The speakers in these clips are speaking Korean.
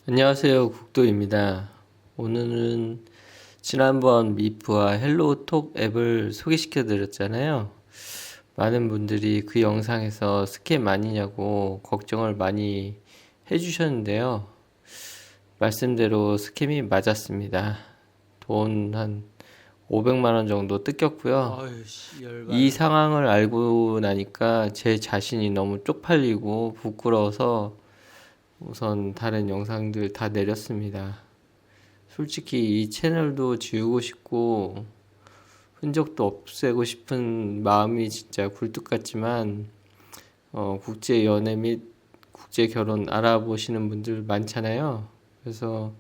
안녕하세요. 국도입니다. 오늘은 지난번 미프와 헬로톡 앱을 소개시켜 드렸잖아요. 많은 분들이 그 영상에서 스캠 아니냐고 걱정을 많이 해주셨는데요. 말씀대로 스캠이 맞았습니다. 돈 한 500만 원 정도 뜯겼고요. 이 상황을 알고 나니까 제 자신이 너무 쪽팔리고 부끄러워서 우선 다른 영상들 다 내렸습니다. 솔직히 이 채널도 지우고 싶고 흔적도 없애고 싶은 마음이 진짜 굴뚝 같지만 국제 연애 및 국제 결혼 알아보시는 분들 많잖아요. 그래서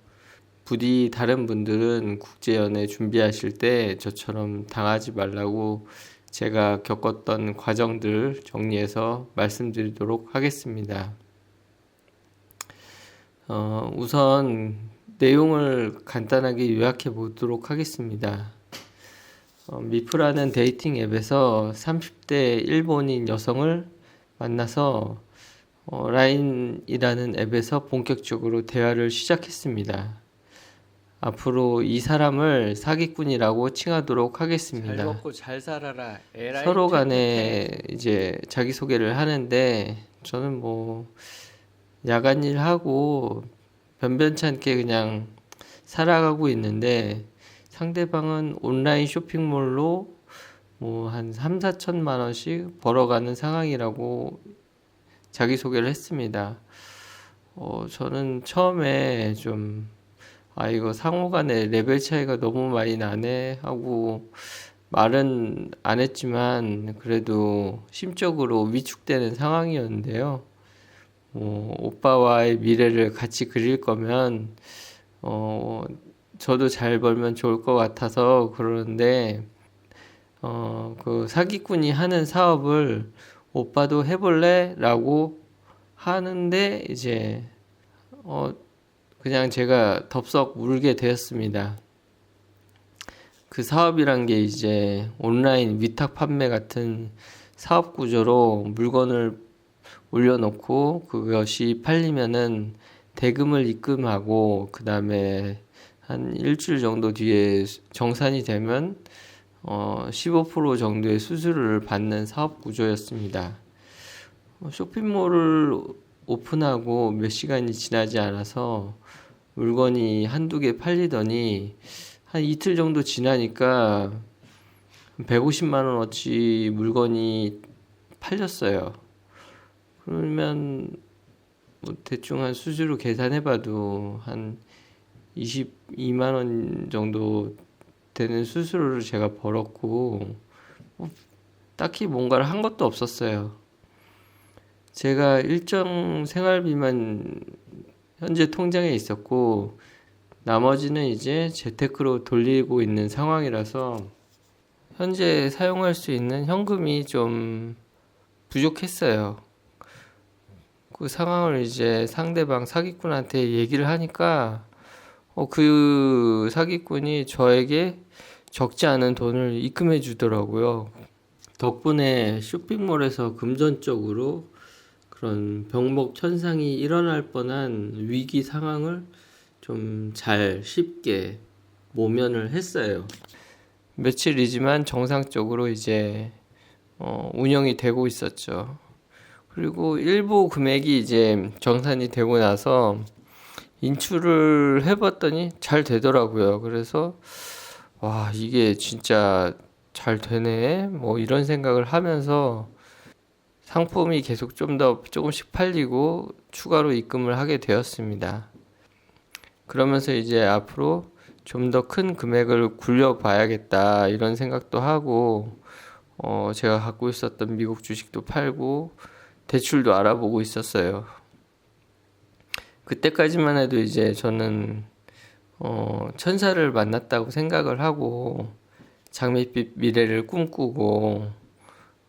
부디 다른 분들은 국제 연애 준비하실 때 저처럼 당하지 말라고 제가 겪었던 과정들 정리해서 말씀드리도록 하겠습니다. 우선 내용을 간단하게 요약해 보도록 하겠습니다. 미프라는 데이팅 앱에서 30대 일본인 여성을 만나서 라인이라는 앱에서 본격적으로 대화를 시작했습니다. 앞으로 이 사람을 사기꾼이라고 칭하도록 하겠습니다. 잘 먹고 잘 살아라. 에라이 서로 퇴퇴퇴. 간에 이제 자기소개를 하는데 저는 뭐 야간 일하고 변변찮게 그냥 살아가고 있는데 상대방은 온라인 쇼핑몰로 뭐 한 3, 4천만 원씩 벌어가는 상황이라고 자기소개를 했습니다. 저는 처음에 좀, 이거 상호 간에 레벨 차이가 너무 많이 나네 하고 말은 안 했지만 그래도 심적으로 위축되는 상황이었는데요. 오빠와의 미래를 같이 그릴 거면, 저도 잘 벌면 좋을 것 같아서 그러는데, 그 사기꾼이 하는 사업을 오빠도 해볼래? 라고 하는데, 이제, 그냥 제가 덥석 울게 되었습니다. 그 사업이란 게 이제 온라인 위탁 판매 같은 사업 구조로 물건을 올려놓고 그것이 팔리면은 대금을 입금하고 그 다음에 한 일주일 정도 뒤에 정산이 되면 15% 정도의 수수료를 받는 사업 구조였습니다. 쇼핑몰을 오픈하고 몇 시간이 지나지 않아서 물건이 한두 개 팔리더니 한 이틀 정도 지나니까 150만 원어치 물건이 팔렸어요. 그러면 뭐 대충 한 수수료 계산해봐도 한 22만 원 정도 되는 수수료를 제가 벌었고 딱히 뭔가를 한 것도 없었어요. 제가 일정 생활비만 현재 통장에 있었고 나머지는 이제 재테크로 돌리고 있는 상황이라서 현재 사용할 수 있는 현금이 좀 부족했어요. 그 상황을 이제 상대방 사기꾼한테 얘기를 하니까 그 사기꾼이 저에게 적지 않은 돈을 입금해 주더라고요. 덕분에 쇼핑몰에서 금전적으로 그런 병목천상이 일어날 뻔한 위기 상황을 좀 잘 쉽게 모면을 했어요. 며칠이지만 정상적으로 이제 운영이 되고 있었죠. 그리고 일부 금액이 이제 정산이 되고 나서 인출을 해봤더니 잘 되더라고요. 그래서 와, 이게 진짜 잘 되네. 뭐 이런 생각을 하면서 상품이 계속 좀 더 조금씩 팔리고 추가로 입금을 하게 되었습니다. 그러면서 이제 앞으로 좀 더 큰 금액을 굴려봐야겠다 이런 생각도 하고 제가 갖고 있었던 미국 주식도 팔고 대출도 알아보고 있었어요. 그때까지만 해도 이제 저는 천사를 만났다고 생각을 하고 장밋빛 미래를 꿈꾸고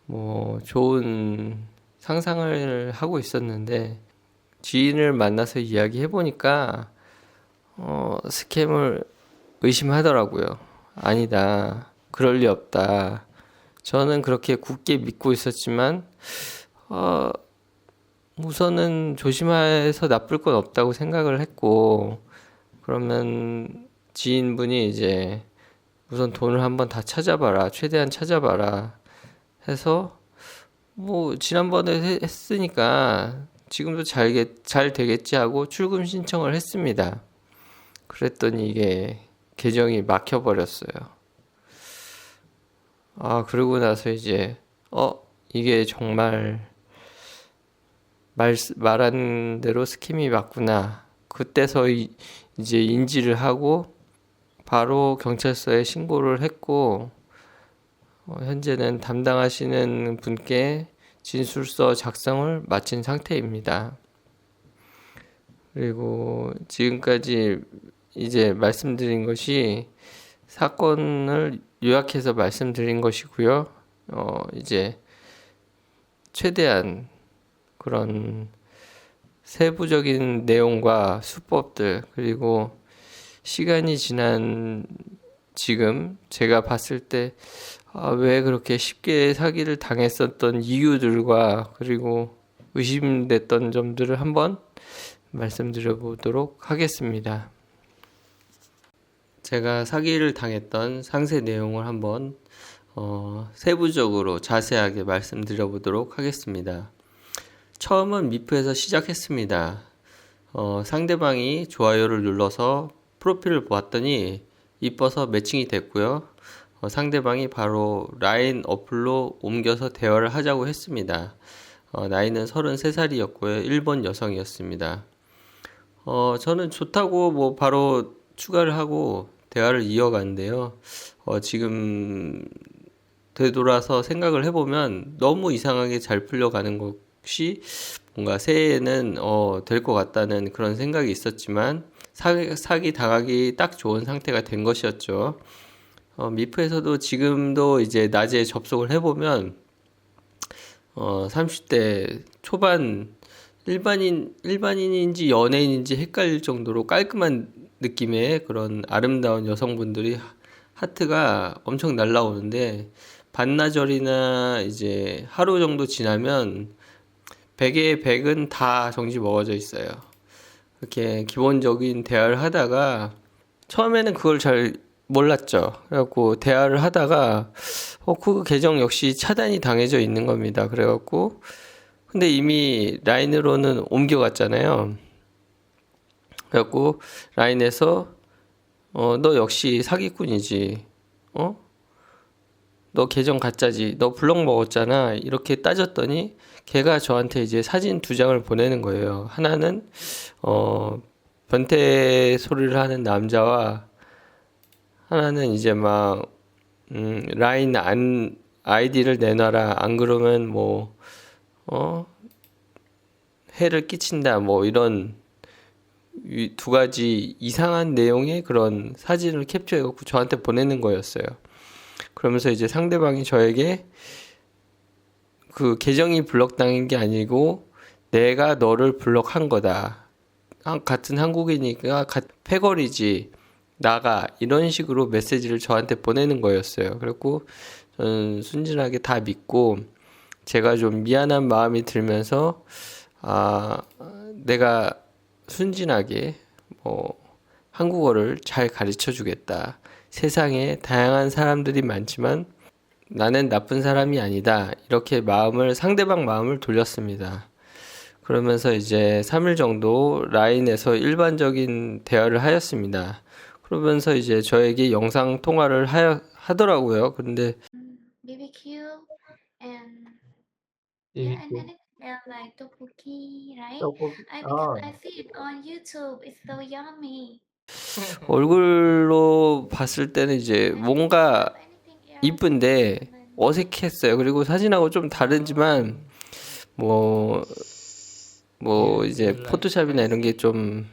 뭐 좋은 상상을 하고 있었는데 지인을 만나서 이야기해 보니까 스캠을 의심하더라고요. 아니다. 그럴 리 없다. 저는 그렇게 굳게 믿고 있었지만 우선은 조심해서 나쁠 건 없다고 생각을 했고, 그러면 지인분이 이제 우선 돈을 한번 다 찾아봐라, 최대한 찾아봐라 해서 뭐 지난번에 했으니까 지금도 잘 되겠지 하고 출금 신청을 했습니다. 그랬더니 이게 계정이 막혀버렸어요. 아, 그러고 나서 이제 이게 정말 말한 대로 스킴이 맞구나. 그때서 이제 인지를 하고 바로 경찰서에 신고를 했고, 현재는 담당하시는 분께 진술서 작성을 마친 상태입니다. 그리고 지금까지 이제 말씀드린 것이 사건을 요약해서 말씀드린 것이고요. 이제 최대한 그런 세부적인 내용과 수법들, 그리고 시간이 지난 지금 제가 봤을 때 왜 그렇게 쉽게 사기를 당했었던 이유들과 그리고 의심됐던 점들을 한번 말씀드려 보도록 하겠습니다. 제가 사기를 당했던 상세 내용을 한번 세부적으로 자세하게 말씀드려 보도록 하겠습니다. 처음은 미프에서 시작했습니다. 상대방이 좋아요를 눌러서 프로필을 보았더니 이뻐서 매칭이 됐고요. 상대방이 바로 라인 어플로 옮겨서 대화를 하자고 했습니다. 나이는 33살이었고요. 일본 여성이었습니다. 저는 좋다고 뭐 바로 추가를 하고 대화를 이어갔는데요. 지금 되돌아서 생각을 해보면 너무 이상하게 잘 풀려가는 것이 뭔가 새해에는 될 것 같다는 그런 생각이 있었지만 사기 당하기 딱 좋은 상태가 된 것이었죠. 미프에서도 지금도 이제 낮에 접속을 해보면 30대 초반 일반인인지 연예인인지 헷갈릴 정도로 깔끔한 느낌의 그런 아름다운 여성분들이 하트가 엄청 날라오는데, 반나절이나 이제 하루 정도 지나면 100에 100은 다 정지 먹어져 있어요. 이렇게 기본적인 대화를 하다가 처음에는 그걸 잘 몰랐죠. 그래갖고 대화를 하다가 그 계정 역시 차단이 당해져 있는 겁니다. 그래갖고 근데 이미 라인으로는 옮겨갔잖아요. 그래갖고 라인에서 너 역시 사기꾼이지. 너 계정 가짜지. 너 블럭 먹었잖아. 이렇게 따졌더니 걔가 저한테 이제 사진 2장을 보내는 거예요. 하나는 변태 소리를 하는 남자와, 하나는 이제 막 라인 아이디를 내놔라. 안 그러면 뭐 해를 끼친다. 뭐 이런 2가지 이상한 내용의 그런 사진을 캡처해갖고 저한테 보내는 거였어요. 그러면서 이제 상대방이 저에게 그 계정이 블럭당한 게 아니고 내가 너를 블럭한 거다. 같은 한국이니까 패거리지. 나가. 이런 식으로 메시지를 저한테 보내는 거였어요. 그래갖고 저는 순진하게 다 믿고 제가 좀 미안한 마음이 들면서 내가 순진하게 뭐 한국어를 잘 가르쳐 주겠다. 세상에 다양한 사람들이 많지만 나는 나쁜 사람이 아니다. 이렇게 상대방 마음을 돌렸습니다. 그러면서 이제 3일 정도 라인에서 일반적인 대화를 하였습니다. 그러면서 이제 저에게 영상 통화를 하더라고요. 근데 BBQ and yeah, and like tteokbokki, right? Because I see it on YouTube. It's so yummy. 얼굴로 봤을 때는 이제 And I didn't 뭔가 have anything else 이쁜데 than 어색했어요. 그리고 사진하고 좀 다르지만 뭐 이제 포토샵이나 이런 게 좀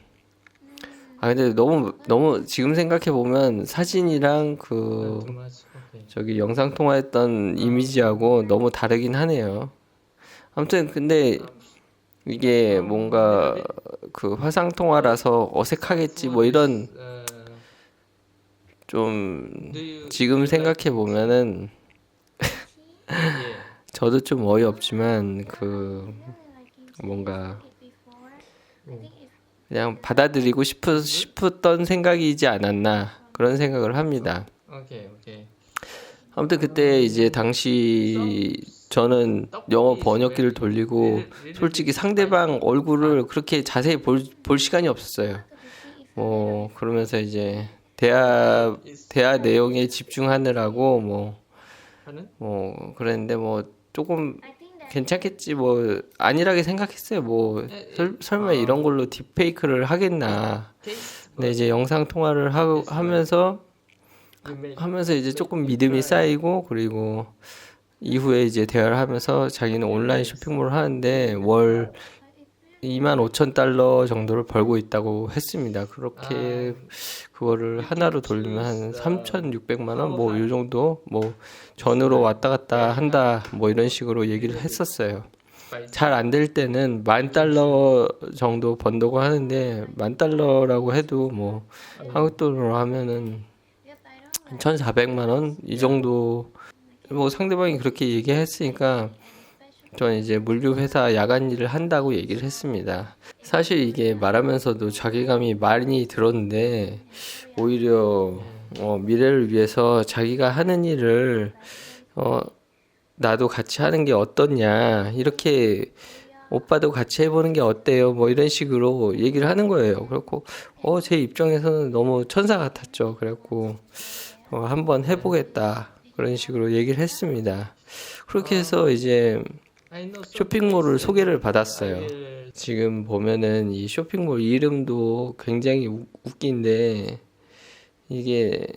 근데 너무 지금 생각해 보면 사진이랑 저기 영상 통화했던 이미지하고 너무 다르긴 하네요. 아무튼 근데 이게 뭔가 그 화상 통화라서 어색하겠지 뭐 이런 좀 지금 생각해 보면은 저도 좀 어이없지만 I really like it. 뭔가 it before. I think it's 그냥 받아들이고 싶었던 생각이지 않았나 그런 생각을 합니다. 오케이. 아무튼 그때 이제 당시 저는 영어 번역기를 돌리고 솔직히 상대방 얼굴을 그렇게 자세히 볼 시간이 없었어요. 그러면서 이제 대화 내용에 집중하느라고 그랬는데 조금 I think that 괜찮겠지 안일하게 생각했어요. 설마 이런 걸로 딥페이크를 하겠나. 근데 이제 영상 통화를 하면서 이제 조금 믿음이 쌓이고 그리고 이후에 이제 대화를 하면서 자기는 온라인 쇼핑몰을 하는데 월 25,000달러 정도를 벌고 있다고 했습니다. 그렇게 그거를 하나로 돌리면 한 3,600만 원 이 정도 전으로 왔다 갔다 한다 이런 식으로 얘기를 했었어요. 잘 안 될 때는 10,000달러 정도 번다고 하는데 10,000달러라고 해도 한국 돈으로 하면은 yes, I don't like 1,400만 원 이 정도 상대방이 그렇게 얘기했으니까 special. 저는 이제 물류 회사 야간 일을 한다고 얘기를 했습니다. 사실 이게 말하면서도 자괴감이 많이 들었는데 오히려 미래를 위해서 자기가 하는 일을 나도 같이 하는 게 어떻냐 이렇게 오빠도 같이 해보는 게 어때요? 이런 식으로 얘기를 하는 거예요. 그래갖고 제 입장에서는 너무 천사 같았죠. 그래갖고 한번 해보겠다 그런 식으로 얘기를 했습니다. 그렇게 해서 이제 쇼핑몰을 소개를 받았어요. 지금 보면은 이 쇼핑몰 이름도 굉장히 웃긴데 이게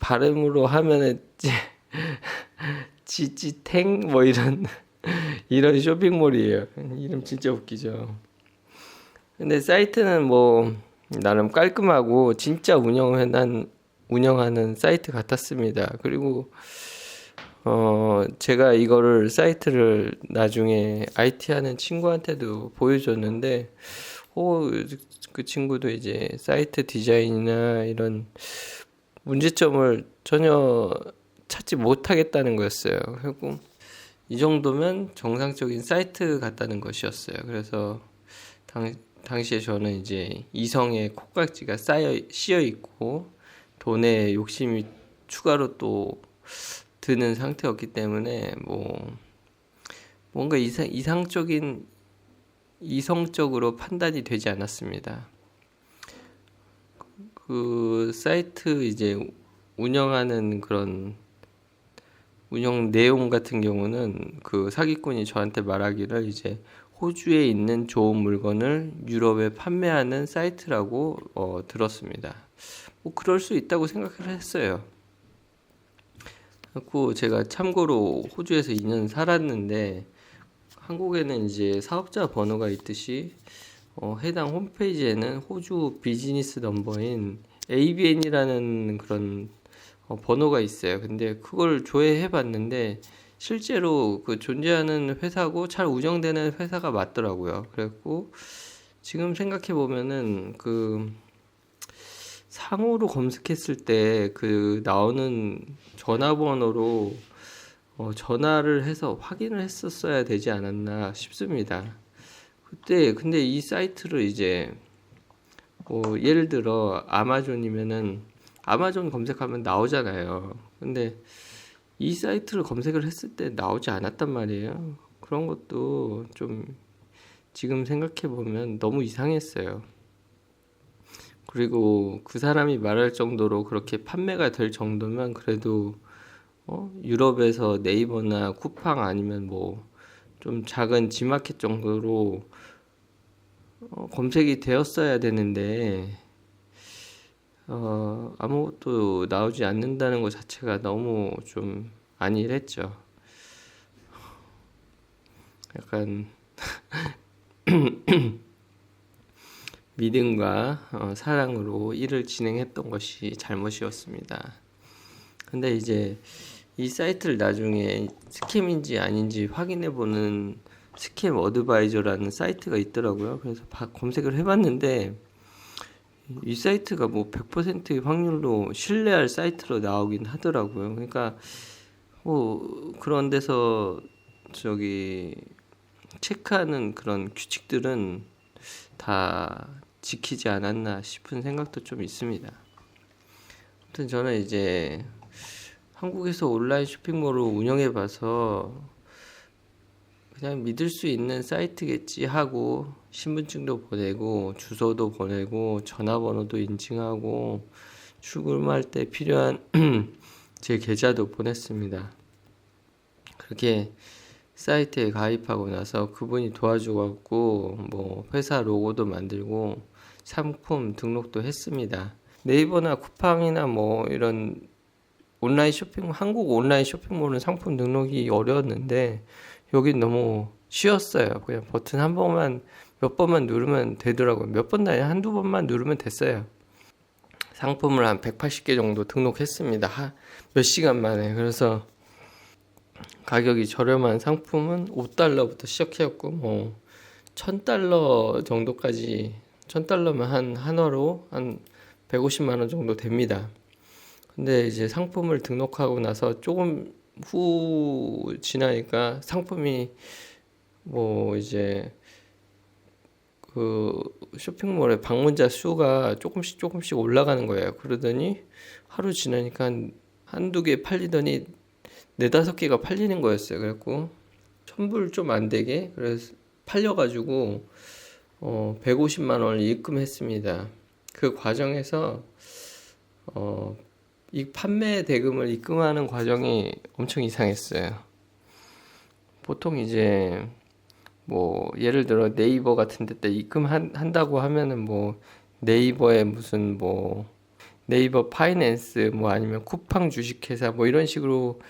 발음으로 하면은 지지탱 이런 쇼핑몰이에요. 이름 진짜 웃기죠. 근데 사이트는 나름 깔끔하고 진짜 운영하는 사이트 같았습니다. 그리고 제가 이거를 사이트를 나중에 IT 하는 친구한테도 보여줬는데 그 친구도 이제 사이트 디자인이나 이런 문제점을 전혀 찾지 못하겠다는 거였어요. 그리고 이 정도면 정상적인 사이트 같다는 것이었어요. 그래서 당시에 저는 이제 이성의 콩깍지가 씌어 있고 돈에 욕심이 추가로 또 드는 상태였기 때문에 뭔가 이성적으로 판단이 되지 않았습니다. 그 사이트 이제 운영하는 그런 운영 내용 같은 경우는 그 사기꾼이 저한테 말하기를 이제 호주에 있는 좋은 물건을 유럽에 판매하는 사이트라고 들었습니다. 그럴 수 있다고 생각을 했어요. 그리고 제가 참고로 호주에서 2년 살았는데 한국에는 이제 사업자 번호가 있듯이 해당 홈페이지에는 호주 비즈니스 넘버인 ABN이라는 그런 번호가 있어요. 근데 그걸 조회해 봤는데 실제로 그 존재하는 회사고 잘 운영되는 회사가 맞더라고요. 그래갖고 지금 생각해 보면은 그 상호로 검색했을 때 그 나오는 전화번호로 전화를 해서 확인을 했었어야 되지 않았나 싶습니다. 근데 이 사이트를 이제 예를 들어 아마존이면은 아마존 검색하면 나오잖아요. 근데 이 사이트를 검색을 했을 때 나오지 않았단 말이에요. 그런 것도 좀 지금 생각해 보면 너무 이상했어요. 그리고 그 사람이 말할 정도로 그렇게 판매가 될 정도면 그래도 유럽에서 네이버나 쿠팡 아니면 좀 작은 지마켓 정도로 검색이 되었어야 되는데 아무것도 나오지 않는다는 것 자체가 너무 좀 안일했죠. 약간 믿음과 사랑으로 일을 진행했던 것이 잘못이었습니다. 근데 이제 이 사이트를 나중에 스캠인지 아닌지 확인해보는 스캠 어드바이저라는 사이트가 있더라고요. 그래서 검색을 해봤는데 이 사이트가 100%의 확률로 신뢰할 사이트로 나오긴 하더라고요. 그러니까 그런 데서 체크하는 그런 규칙들은 다 지키지 않았나 싶은 생각도 좀 있습니다. 아무튼 저는 이제 한국에서 온라인 쇼핑몰을 운영해 봐서 그냥 믿을 수 있는 사이트겠지 하고 신분증도 보내고 주소도 보내고 전화번호도 인증하고 출금할 때 필요한 제 계좌도 보냈습니다. 그렇게 사이트에 가입하고 나서 그분이 도와줘갖고 뭐 회사 로고도 만들고 상품 등록도 했습니다. 네이버나 쿠팡이나 뭐 이런 온라인 쇼핑, 한국 온라인 쇼핑몰은 상품 등록이 어려웠는데 여긴 너무 쉬웠어요. 그냥 버튼 한 번만, 몇 번만 누르면 되더라고요. 몇 번 아니라 한두 번만 누르면 됐어요. 상품을 한 180개 정도 등록했습니다. 몇 시간 만에. 그래서 가격이 저렴한 상품은 $5부터 시작해갖고 뭐 $1,000 정도까지, $1,000면 한 한화로 한 150만 원 정도 됩니다. 근데 이제 상품을 등록하고 나서 조금 후 지나니까 상품이 뭐 이제 그 쇼핑몰의 방문자 수가 조금씩 올라가는 거예요. 그러더니 하루 지나니까 한두 개 팔리더니 네다섯 개가 팔리는 거였어요. 그래갖고 $1,000 좀 안 되게 그래서 팔려가지고 150만 원을 입금했습니다. 그 과정에서 이 판매 대금을 입금하는 과정이 엄청 이상했어요. 보통 이제 뭐 예를 들어 네이버 같은 데다 입금한다고 하면은 뭐 네이버에 무슨 뭐 네이버 파이낸스 뭐 아니면 쿠팡 주식회사 뭐 이런 식으로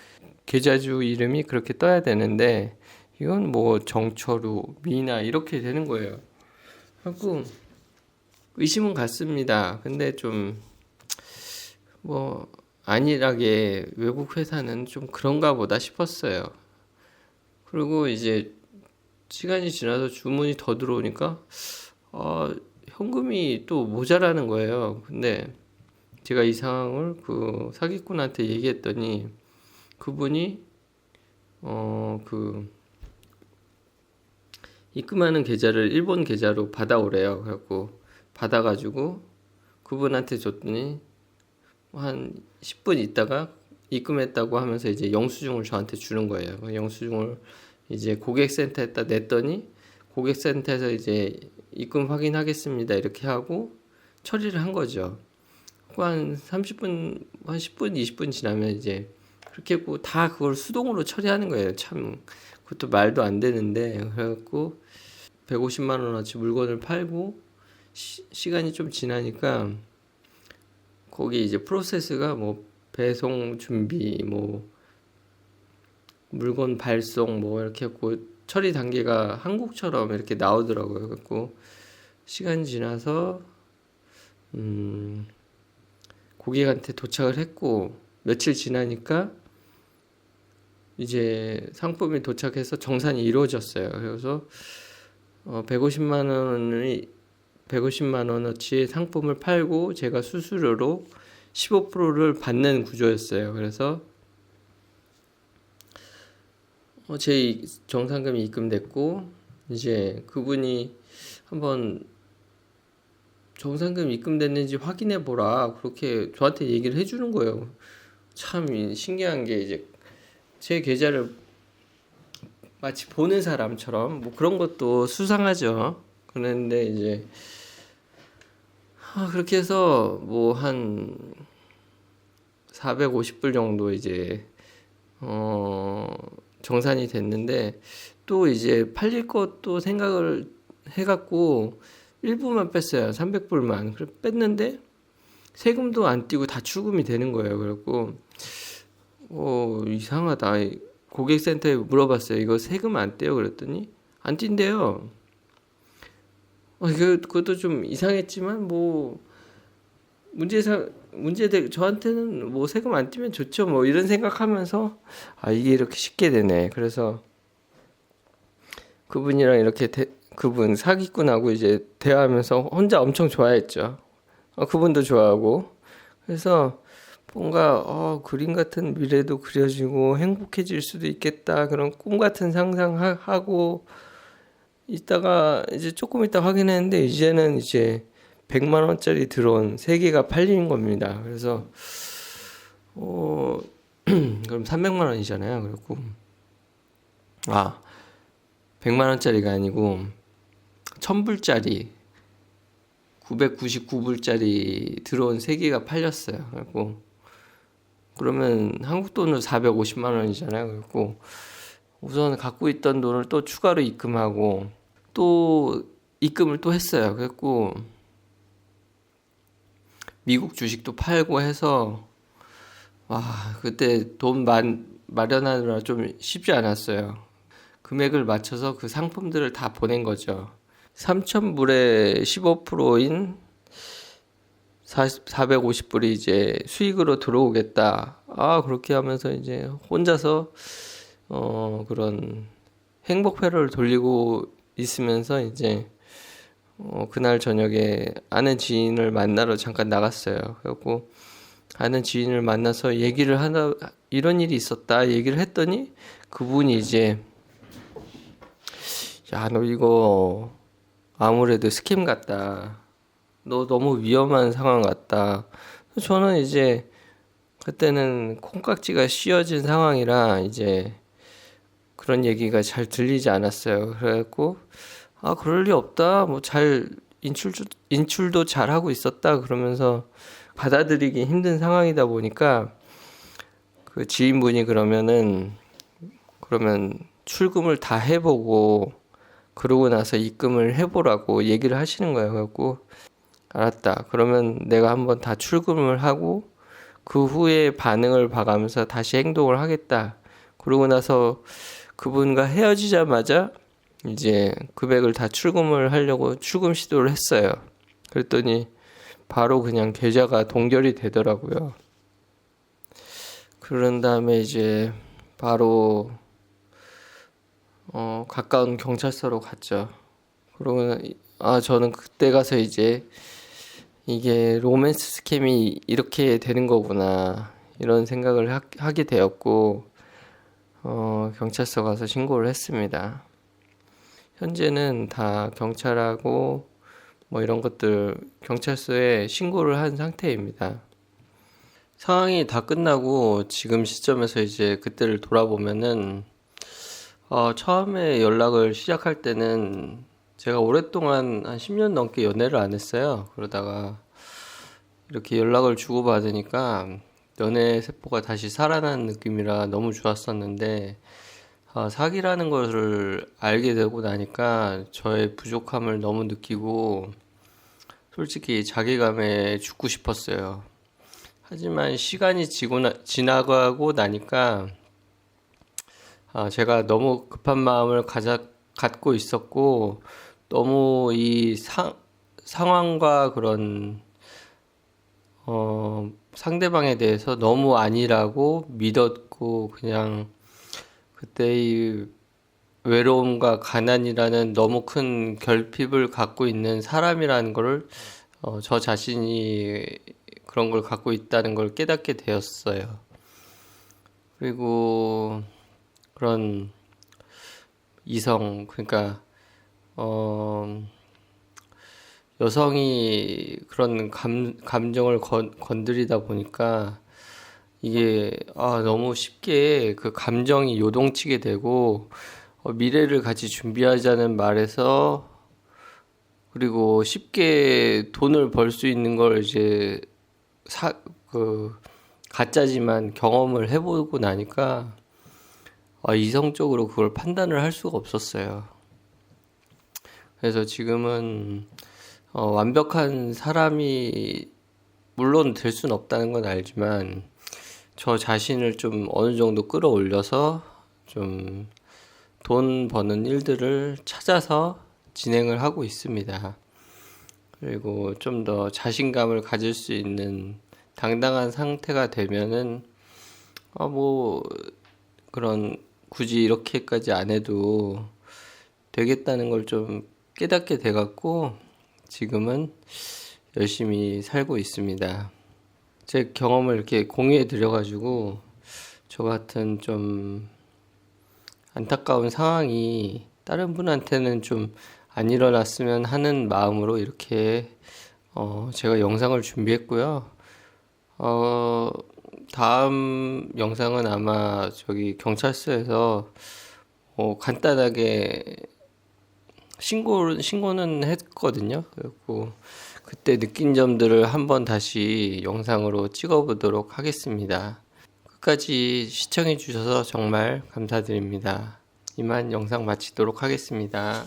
계좌주 이름이 그렇게 떠야 되는데 이건 뭐 정철우, 미나 이렇게 되는 거예요. 하고 의심은 갔습니다. 근데 좀 뭐 안일하게 외국 회사는 좀 그런가 보다 싶었어요. 그리고 이제 시간이 지나서 주문이 더 들어오니까 현금이 또 모자라는 거예요. 근데 제가 이 상황을 그 사기꾼한테 얘기했더니 그분이 그 입금하는 계좌를 일본 계좌로 받아오래요. 그래갖고 받아가지고 그분한테 줬더니 한 10분 있다가 입금했다고 하면서 이제 영수증을 저한테 주는 거예요. 영수증을 이제 고객센터에다 냈더니 고객센터에서 이제 입금 확인하겠습니다 이렇게 하고 처리를 한 거죠. 한 30분, 한 10분, 20분 지나면 이제 그렇게 했고 다 그걸 수동으로 처리하는 거예요. 참 그것도 말도 안 되는데 그래갖고 150만 원어치 물건을 팔고 시간이 좀 지나니까 거기 이제 프로세스가 뭐 배송 준비 뭐 물건 발송 뭐 이렇게 했고 처리 단계가 한국처럼 이렇게 나오더라고요. 그래갖고 시간 지나서 고객한테 도착을 했고 며칠 지나니까 이제 상품이 도착해서 정산이 이루어졌어요. 그래서 150만 원어치의 상품을 팔고 제가 수수료로 15%를 받는 구조였어요. 그래서 제 정산금이 입금됐고 이제 그분이 한번 정산금 입금됐는지 확인해 보라 그렇게 저한테 얘기를 해주는 거예요. 참 신기한 게 이제 제 계좌를 마치 보는 사람처럼 뭐 그런 것도 수상하죠. 그런데 이제 그렇게 해서 뭐 한 450불 정도 이제 정산이 됐는데 또 이제 팔릴 것도 생각을 해갖고 일부만 뺐어요. 300불만. 그래 뺐는데 세금도 안 띄고 다 출금이 되는 거예요. 그래갖고 이상하다. 고객센터에 물어봤어요. 이거 세금 안 떼요? 그랬더니 안 뛴대요. 그것도 좀 이상했지만 뭐 저한테는 뭐 세금 안 떼면 좋죠. 뭐 이런 생각하면서 이게 이렇게 쉽게 되네. 그래서 그분이랑 이렇게 그분 사기꾼하고 이제 대화하면서 혼자 엄청 좋아했죠. 그분도 좋아하고 그래서 뭔가 그림 같은 미래도 그려지고 행복해질 수도 있겠다 그런 꿈 같은 상상하고 이따가 이제 조금 이따 확인했는데 이제는 이제 100만 원짜리 드론 3개가 팔리는 겁니다. 그래서 그럼 300만 원이잖아요. 그리고 100만 원짜리가 아니고 1000불짜리 999불짜리 드론 3개가 팔렸어요. 그리고 그러면 한국 돈으로 450만 원이잖아요. 그리고 우선 갖고 있던 돈을 또 추가로 입금하고 또 입금을 또 했어요. 그래갖고 미국 주식도 팔고 해서 그때 돈 마련하느라 좀 쉽지 않았어요. 금액을 맞춰서 그 상품들을 다 보낸 거죠. 3,000불에 15%인 450불이 이제 수익으로 들어오겠다. 그렇게 하면서 이제 혼자서 그런 행복회로를 돌리고 있으면서 이제 그날 저녁에 아는 지인을 만나러 잠깐 나갔어요. 그래갖고 아는 지인을 만나서 얘기를 하다 이런 일이 있었다 얘기를 했더니 그분이 이제 야, 너 이거 아무래도 스캠 같다. 너 너무 위험한 상황 같다. 저는 이제 그때는 콩깍지가 씌어진 상황이라 이제 그런 얘기가 잘 들리지 않았어요. 그래갖고 그럴 리 없다. 뭐 잘 인출도 잘 하고 있었다. 그러면서 받아들이기 힘든 상황이다 보니까 그 지인분이 그러면 출금을 다 해보고 그러고 나서 입금을 해보라고 얘기를 하시는 거예요. 그래갖고 알았다. 그러면 내가 한번 다 출금을 하고 그 후에 반응을 봐가면서 다시 행동을 하겠다. 그러고 나서 그분과 헤어지자마자 이제 금액을 다 출금을 하려고 출금 시도를 했어요. 그랬더니 바로 그냥 계좌가 동결이 되더라고요. 그런 다음에 이제 바로 가까운 경찰서로 갔죠. 그러고 저는 그때 가서 이제 이게 로맨스 스캠이 이렇게 되는 거구나 이런 생각을 하게 되었고 경찰서 가서 신고를 했습니다. 현재는 다 경찰하고 뭐 이런 것들 경찰서에 신고를 한 상태입니다. 상황이 다 끝나고 지금 시점에서 이제 그때를 돌아보면은 처음에 연락을 시작할 때는 제가 오랫동안 한 10년 넘게 연애를 안 했어요. 그러다가 이렇게 연락을 주고받으니까 연애 세포가 다시 살아난 느낌이라 너무 좋았었는데 사기라는 것을 알게 되고 나니까 저의 부족함을 너무 느끼고 솔직히 자괴감에 죽고 싶었어요. 하지만 시간이 지나가고 나니까 제가 너무 급한 마음을 갖고 있었고 너무 이 상황과 그런 상대방에 대해서 너무 아니라고 믿었고 그냥 그때의 외로움과 가난이라는 너무 큰 결핍을 갖고 있는 사람이라는 걸 저 자신이 그런 걸 갖고 있다는 걸 깨닫게 되었어요. 그리고 그런 이성 그러니까 여성이 그런 감정을 건드리다 보니까 이게 너무 쉽게 그 감정이 요동치게 되고 미래를 같이 준비하자는 말에서 그리고 쉽게 돈을 벌 수 있는 걸 이제 가짜지만 경험을 해보고 나니까 이성적으로 그걸 판단을 할 수가 없었어요. 그래서 지금은 완벽한 사람이 물론 될 수는 없다는 건 알지만 저 자신을 좀 어느 정도 끌어올려서 좀 돈 버는 일들을 찾아서 진행을 하고 있습니다. 그리고 좀 더 자신감을 가질 수 있는 당당한 상태가 되면은 뭐 그런 굳이 이렇게까지 안 해도 되겠다는 걸 좀 깨닫게 돼갖고 지금은 열심히 살고 있습니다. 제 경험을 이렇게 공유해 드려가지고 저 같은 좀 안타까운 상황이 다른 분한테는 좀 안 일어났으면 하는 마음으로 이렇게 제가 영상을 준비했고요. 다음 영상은 아마 저기 경찰서에서 간단하게 신고는 했거든요. 그리고 그때 느낀 점들을 한번 다시 영상으로 찍어보도록 하겠습니다. 끝까지 시청해 주셔서 정말 감사드립니다. 이만 영상 마치도록 하겠습니다.